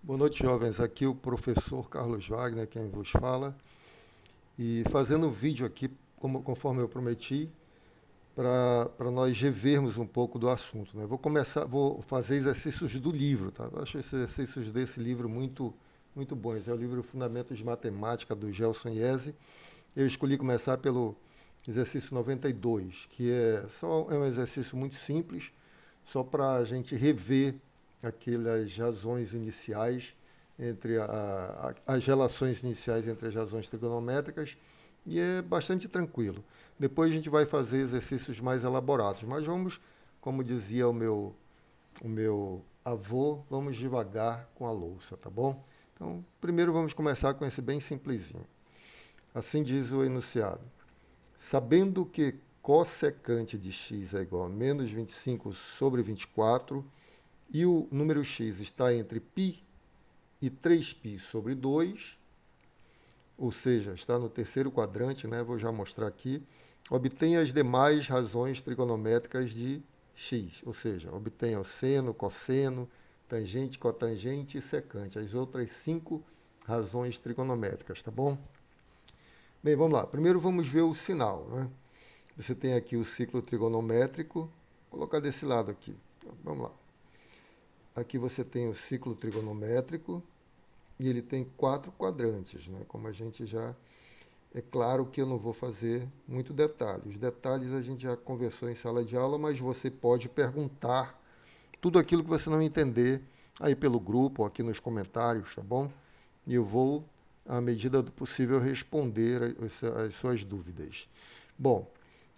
Boa noite, jovens. Aqui o professor Carlos Wagner, quem vos fala, e fazendo um vídeo aqui, conforme eu prometi, para nós revermos um pouco do assunto, né? Vou fazer exercícios do livro, tá? Eu acho esses exercícios desse livro muito bons. É o livro Fundamentos de Matemática, do Gelson Iese. Eu escolhi começar pelo exercício 92, que é um exercício muito simples, só para a gente rever aquelas razões iniciais as relações iniciais entre as razões trigonométricas, e é bastante tranquilo. Depois a gente vai fazer exercícios mais elaborados, mas vamos, como dizia o meu avô, vamos devagar com a louça, tá bom? Então, primeiro vamos começar com esse bem simplesinho. Assim diz o enunciado. Sabendo que cossecante de x é igual a menos 25 sobre 24 e o número x está entre π e 3π sobre 2, ou seja, está no terceiro quadrante, né? Vou já mostrar aqui. Obtenha as demais razões trigonométricas de x, ou seja, obtenha o seno, cosseno, tangente, cotangente e secante, as outras 5 razões trigonométricas, tá bom? Bem, vamos lá. Primeiro vamos ver o sinal, né? Você tem aqui o ciclo trigonométrico, vou colocar desse lado aqui. Então, vamos lá. Aqui você tem o ciclo trigonométrico e ele tem 4 quadrantes, né? Como a gente já... É claro que eu não vou fazer muito detalhe. Os detalhes a gente já conversou em sala de aula, mas você pode perguntar tudo aquilo que você não entender aí pelo grupo ou aqui nos comentários, tá bom? E eu vou, à medida do possível, responder as suas dúvidas. Bom,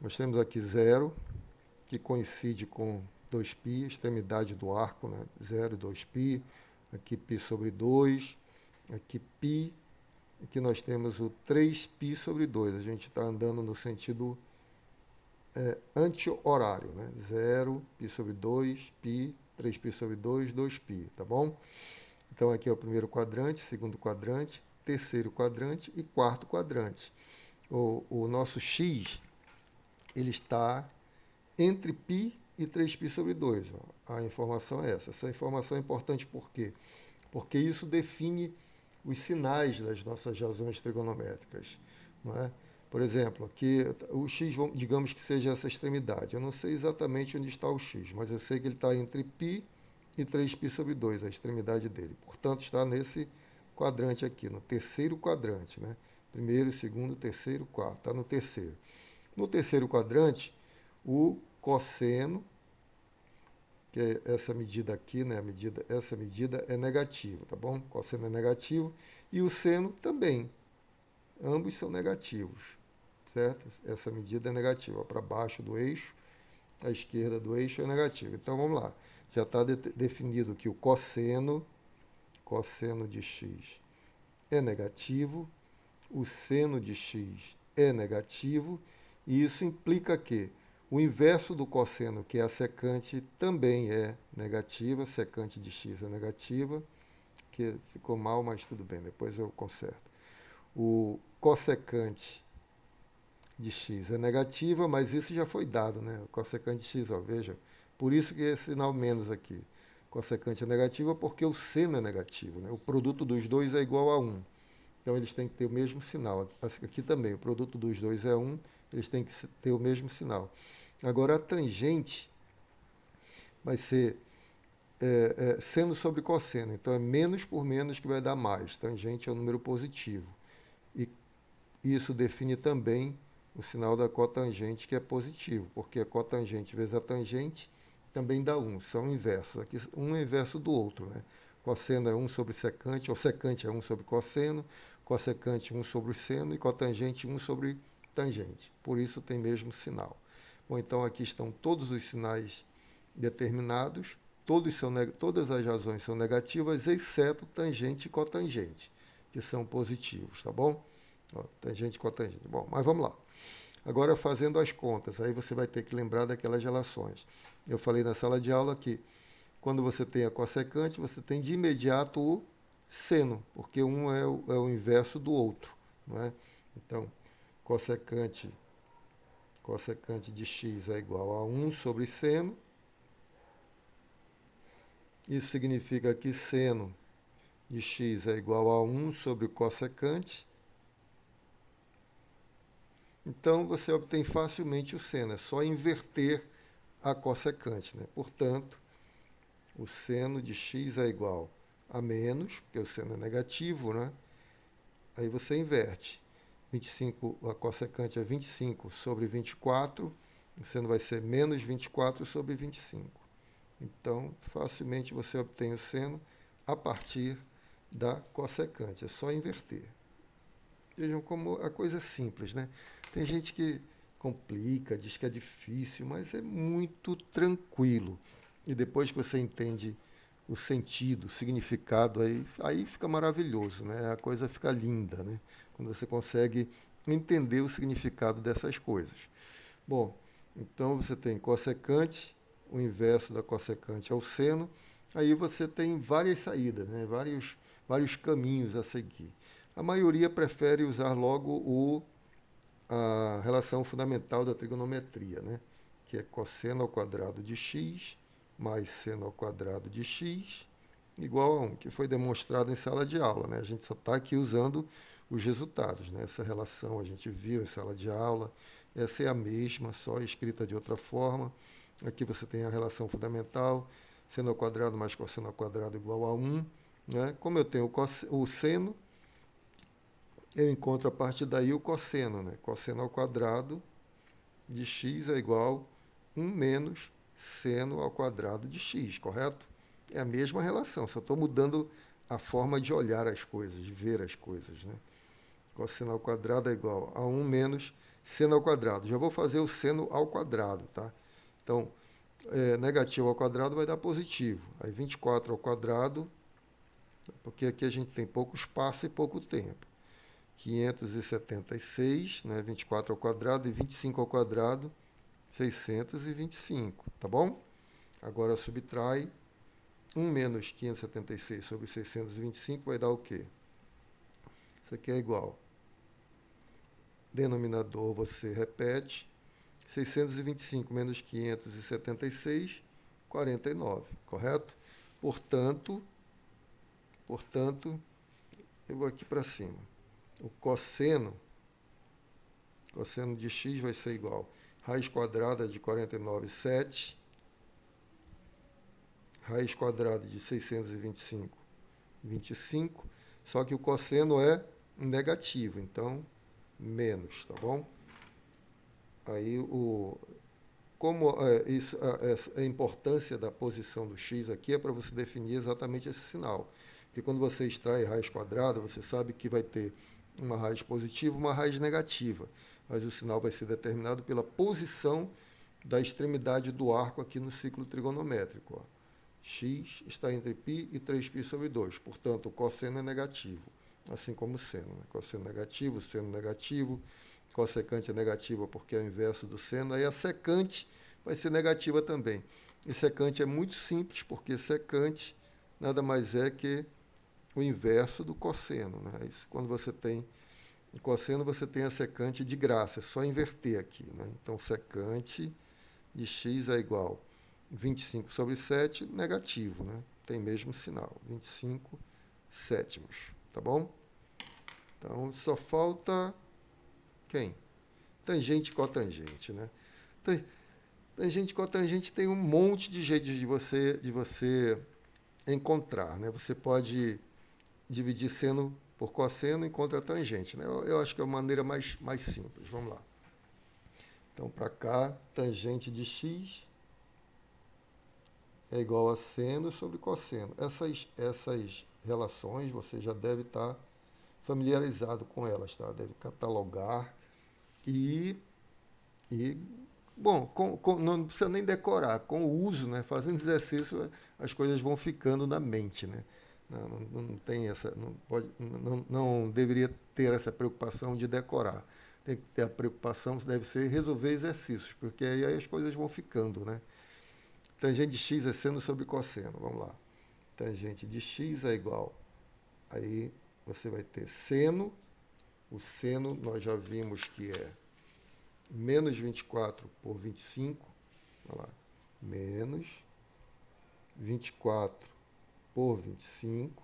nós temos aqui zero, que coincide com 2π, extremidade do arco, né? 0 e 2π. Aqui π sobre 2, aqui π. Aqui nós temos o 3π sobre 2. A gente está andando no sentido anti-horário, né? 0, π sobre 2, π, 3π sobre 2, 2π, tá bom? Então aqui é o primeiro quadrante, segundo quadrante, terceiro quadrante e quarto quadrante. O nosso x, ele está entre π e 3π sobre 2. Ó. A informação é essa. Essa informação é importante por quê? Porque isso define os sinais das nossas razões trigonométricas. Não é? Por exemplo, aqui o x, digamos que seja essa extremidade. Eu não sei exatamente onde está o x, mas eu sei que ele está entre π e 3π sobre 2, a extremidade dele. Portanto, está nesse quadrante aqui, no terceiro quadrante. Né? Primeiro, segundo, terceiro, quarto. Está no terceiro. No terceiro quadrante, o cosseno, que é essa medida aqui, né? Essa medida é negativa, tá bom? Cosseno é negativo. E o seno também. Ambos são negativos, certo? Essa medida é negativa. Para baixo do eixo, a esquerda do eixo é negativa. Então vamos lá. Já está definido que o cosseno de x é negativo, o seno de x é negativo, e isso implica que o inverso do cosseno, que é a secante, também é negativa, secante de x é negativa, que ficou mal, mas tudo bem, depois eu conserto. O cossecante de x é negativa, mas isso já foi dado, né? O cossecante de x, ó, veja, por isso que é sinal menos aqui. Cossecante é negativa porque o seno é negativo, né? O produto dos dois é igual a 1. Então eles têm que ter o mesmo sinal. Aqui também, o produto dos dois é 1, eles têm que ter o mesmo sinal. Agora a tangente vai ser seno sobre cosseno. Então é menos por menos que vai dar mais. Tangente é um número positivo. E isso define também o sinal da cotangente, que é positivo, porque a cotangente vezes a tangente também dá 1. São inversos. Aqui um é inverso do outro. Né? Cosseno é 1 sobre secante, ou secante é 1 sobre cosseno, cossecante 1 sobre seno e cotangente 1 sobre tangente. Por isso tem mesmo sinal. Bom, então aqui estão todos os sinais determinados, todas as razões são negativas, exceto tangente e cotangente, que são positivos, tá bom? Ó, tangente e cotangente. Bom, mas vamos lá. Agora fazendo as contas, aí você vai ter que lembrar daquelas relações. Eu falei na sala de aula que quando você tem a cossecante, você tem de imediato o seno, porque um é o inverso do outro. Não é? Então, cossecante de x é igual a 1 sobre seno. Isso significa que seno de x é igual a 1 sobre o cossecante. Então, você obtém facilmente o seno, é só inverter a cossecante, né? Portanto, o seno de x é igual a menos, porque o seno é negativo, né? Aí você inverte. 25, a cossecante é 25 sobre 24, o seno vai ser menos 24 sobre 25. Então, facilmente você obtém o seno a partir da cossecante, é só inverter. Vejam como a coisa é simples, né? Tem gente que complica, diz que é difícil, mas é muito tranquilo. E depois que você entende o sentido, o significado, aí fica maravilhoso, né? A coisa fica linda, né? Quando você consegue entender o significado dessas coisas. Bom, então você tem cossecante, o inverso da cossecante é o seno, aí você tem várias saídas, né? Vários caminhos a seguir. A maioria prefere usar logo a relação fundamental da trigonometria, né? Que é cosseno ao quadrado de x mais seno ao quadrado de x igual a 1, que foi demonstrado em sala de aula, né? A gente só está aqui usando os resultados, né? Essa relação a gente viu em sala de aula, essa é a mesma, só escrita de outra forma. Aqui você tem a relação fundamental, seno ao quadrado mais cosseno ao quadrado igual a 1. Né? Como eu tenho o seno, eu encontro a partir daí o cosseno. Né? Cosseno ao quadrado de x é igual a 1 menos seno ao quadrado de x, correto? É a mesma relação, só estou mudando a forma de olhar as coisas, de ver as coisas. Né? Cosseno ao quadrado é igual a 1 menos seno ao quadrado. Já vou fazer o seno ao quadrado, tá? Então, negativo ao quadrado vai dar positivo. Aí 24 ao quadrado, porque aqui a gente tem pouco espaço e pouco tempo. 576, né? 24 ao quadrado e 25 ao quadrado, 625, tá bom? Agora subtrai 1 menos 576 sobre 625 vai dar o quê? Isso aqui é igual. Denominador você repete. 625 menos 576, 49, correto? Portanto, eu vou aqui para cima. O cosseno de x vai ser igual a raiz quadrada de 49, 7, raiz quadrada de 625, 25, só que o cosseno é negativo, então menos, tá bom? Aí como a importância da posição do x aqui é para você definir exatamente esse sinal. Porque quando você extrai raiz quadrada, você sabe que vai ter uma raiz positiva e uma raiz negativa. Mas o sinal vai ser determinado pela posição da extremidade do arco aqui no ciclo trigonométrico. Ó. X está entre π e 3π sobre 2. Portanto, o cosseno é negativo, assim como o seno. Né? Cosseno negativo, seno negativo. Cossecante é negativa porque é o inverso do seno. Aí a secante vai ser negativa também. E secante é muito simples, porque secante nada mais é que o inverso do cosseno. Né? Isso, quando você tem o cosseno, você tem a secante de graça, é só inverter aqui. Né? Então, secante de x é igual a 25 sobre 7, negativo. Né? Tem mesmo sinal, 25 sétimos. Tá bom? Então, só falta quem? Tangente e cotangente. Né? Tangente e cotangente tem um monte de jeitos de você encontrar. Né? Você pode dividir seno por cosseno e encontra tangente. Né? Eu acho que é a maneira mais simples. Vamos lá. Então, para cá, tangente de x é igual a seno sobre cosseno. Essas relações você já deve estar familiarizado com elas, tá? Deve catalogar e bom, não precisa nem decorar. Com o uso, né, fazendo exercício, as coisas vão ficando na mente. Né? Não tem essa, não deveria ter essa preocupação de decorar. Tem que ter a preocupação, deve ser resolver exercícios, porque aí as coisas vão ficando. Né? Tangente de x é seno sobre cosseno. Vamos lá. Tangente de x é igual. Aí você vai ter seno. O seno nós já vimos que é menos 24 por 25, olha lá, menos 24 por 25,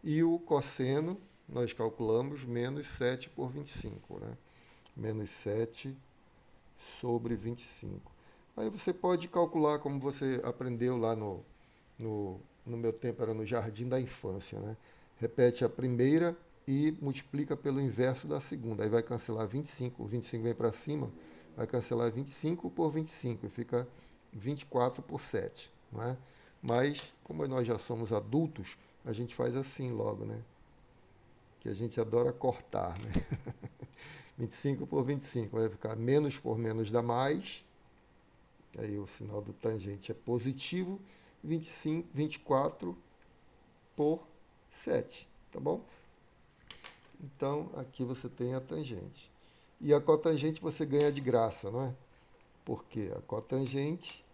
E o cosseno, nós calculamos menos 7 por 25, né? Menos 7 sobre 25. Aí você pode calcular como você aprendeu lá no meu tempo, era no jardim da infância, né? Repete a primeira e multiplica pelo inverso da segunda. Aí vai cancelar 25, o 25 vem para cima, vai cancelar 25 por 25 e fica 24 por 7, não é? Mas, como nós já somos adultos, a gente faz assim logo, né? Que a gente adora cortar, né? 25 por 25 vai ficar menos por menos dá mais. Aí o sinal do tangente é positivo. 25, 24 por 7, tá bom? Então, aqui você tem a tangente. E a cotangente você ganha de graça, não é? Porque a cotangente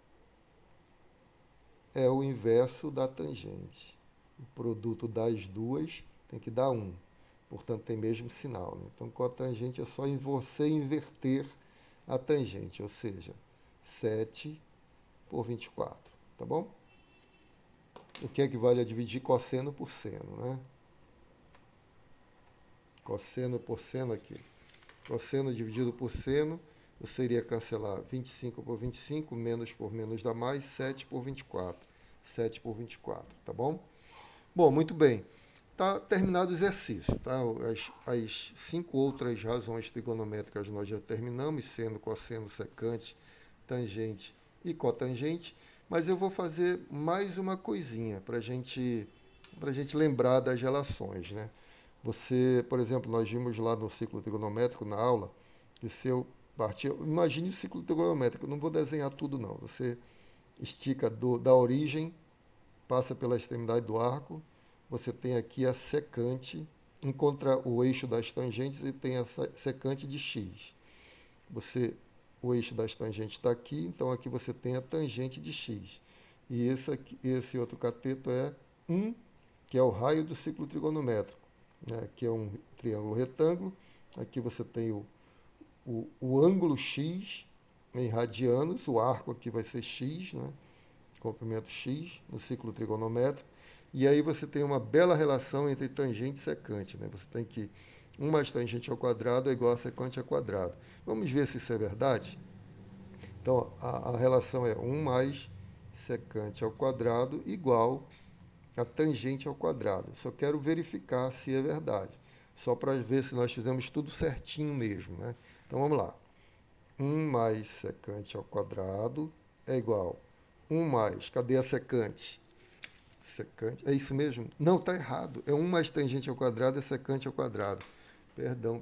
é o inverso da tangente. O produto das duas tem que dar 1. Portanto, tem mesmo sinal, né? Então, cotangente é só em você inverter a tangente, ou seja, 7 por 24, tá bom? O que equivale a dividir cosseno por seno, né? Cosseno por seno aqui. Cosseno dividido por seno, você iria cancelar 25 por 25, menos por menos dá mais, 7 por 24. 7 por 24, tá bom? Bom, muito bem. Tá terminado o exercício, tá? As 5 outras razões trigonométricas nós já terminamos, seno, cosseno, secante, tangente e cotangente, mas eu vou fazer mais uma coisinha para gente lembrar das relações, né? Você, por exemplo, nós vimos lá no ciclo trigonométrico, na aula, que se eu partir, imagine o ciclo trigonométrico, eu não vou desenhar tudo não, você estica da origem, passa pela extremidade do arco, você tem aqui a secante, encontra o eixo das tangentes e tem a secante de x. O eixo das tangentes está aqui, então aqui você tem a tangente de x. E esse outro cateto é 1, que é o raio do ciclo trigonométrico, né? Que é um triângulo retângulo. Aqui você tem o ângulo x em radianos, o arco aqui vai ser x, né? Comprimento x no ciclo trigonométrico. E aí você tem uma bela relação entre tangente e secante, né? Você tem que 1 mais tangente ao quadrado é igual a secante ao quadrado. Vamos ver se isso é verdade? Então, a relação é 1 mais secante ao quadrado igual a tangente ao quadrado. Só quero verificar se é verdade. Só para ver se nós fizemos tudo certinho mesmo, né? Então, vamos lá. 1 mais secante ao quadrado é igual a 1 mais, cadê a secante? Secante, é isso mesmo? Não, está errado. É 1 mais tangente ao quadrado é secante ao quadrado. Perdão,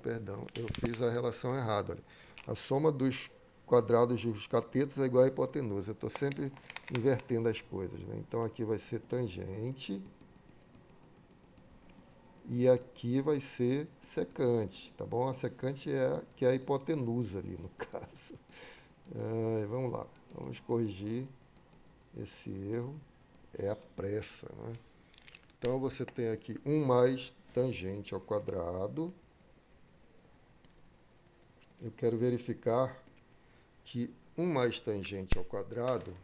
eu fiz a relação errada. Olha. A soma dos quadrados dos catetos é igual à hipotenusa. Eu estou sempre invertendo as coisas, né? Então, aqui vai ser tangente e aqui vai ser secante, tá bom? A secante que é a hipotenusa ali, no caso. Vamos lá, vamos corrigir esse erro. É a pressa, né? Então, você tem aqui 1 mais tangente ao quadrado. Eu quero verificar que 1 mais tangente ao quadrado,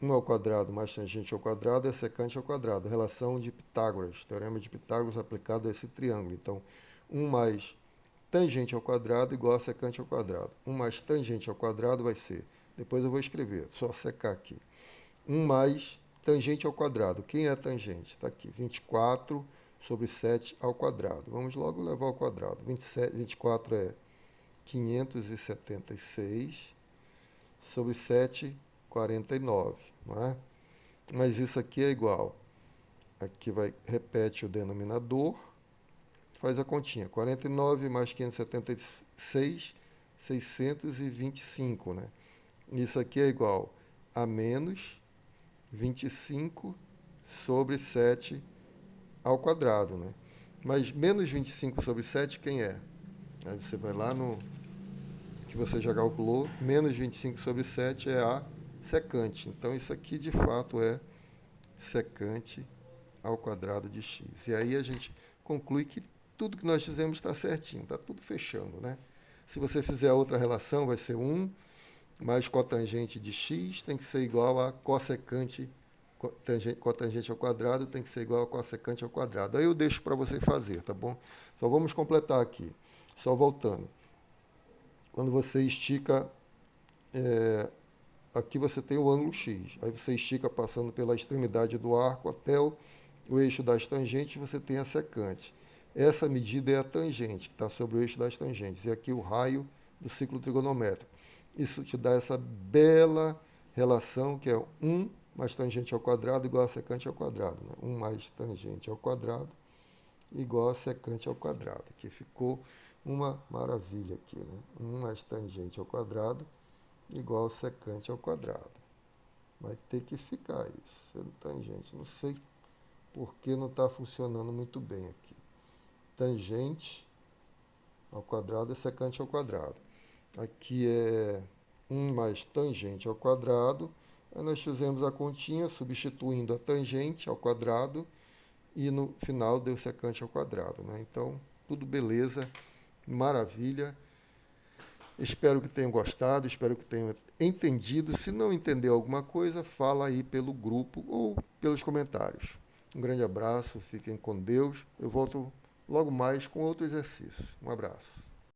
1 ao quadrado mais tangente ao quadrado é secante ao quadrado. Relação de Pitágoras, teorema de Pitágoras aplicado a esse triângulo. Então, 1 mais tangente ao quadrado igual a secante ao quadrado. 1 mais tangente ao quadrado vai ser, depois eu vou escrever, só secar aqui. 1 mais tangente ao quadrado. Quem é a tangente? Está aqui, 24 sobre 7 ao quadrado. Vamos logo levar ao quadrado. 24 é 576 sobre 7, 49, não é? Mas isso aqui é igual. Aqui repete o denominador, faz a continha. 49 mais 576, 625, né? Isso aqui é igual a menos 25 sobre 7 ao quadrado, né? Mas menos 25 sobre 7, quem é? Aí você vai lá no que você já calculou, menos 25 sobre 7 é a secante. Então, isso aqui, de fato, é secante ao quadrado de x. E aí a gente conclui que tudo que nós fizemos está certinho, está tudo fechando, né? Se você fizer a outra relação, vai ser 1 mais cotangente de x tem que ser igual a cossecante com a tangente ao quadrado tem que ser igual a cossecante ao quadrado. Aí eu deixo para você fazer, tá bom? Só vamos completar aqui. Só voltando. Quando você estica, aqui você tem o ângulo X. Aí você estica passando pela extremidade do arco até o eixo das tangentes, você tem a secante. Essa medida é a tangente, que está sobre o eixo das tangentes. E aqui o raio do ciclo trigonométrico. Isso te dá essa bela relação que é 1 mais tangente ao quadrado igual a secante ao quadrado. Né? 1 mais tangente ao quadrado igual a secante ao quadrado. Aqui ficou uma maravilha aqui. Né? 1 mais tangente ao quadrado igual a secante ao quadrado. Vai ter que ficar isso. Sendo tangente. Não sei por que não está funcionando muito bem aqui. Tangente ao quadrado é secante ao quadrado. Aqui é 1 mais tangente ao quadrado. Aí nós fizemos a continha substituindo a tangente ao quadrado e no final deu secante ao quadrado. Né? Então, tudo beleza, maravilha. Espero que tenham gostado, espero que tenham entendido. Se não entender alguma coisa, fala aí pelo grupo ou pelos comentários. Um grande abraço, fiquem com Deus. Eu volto logo mais com outro exercício. Um abraço.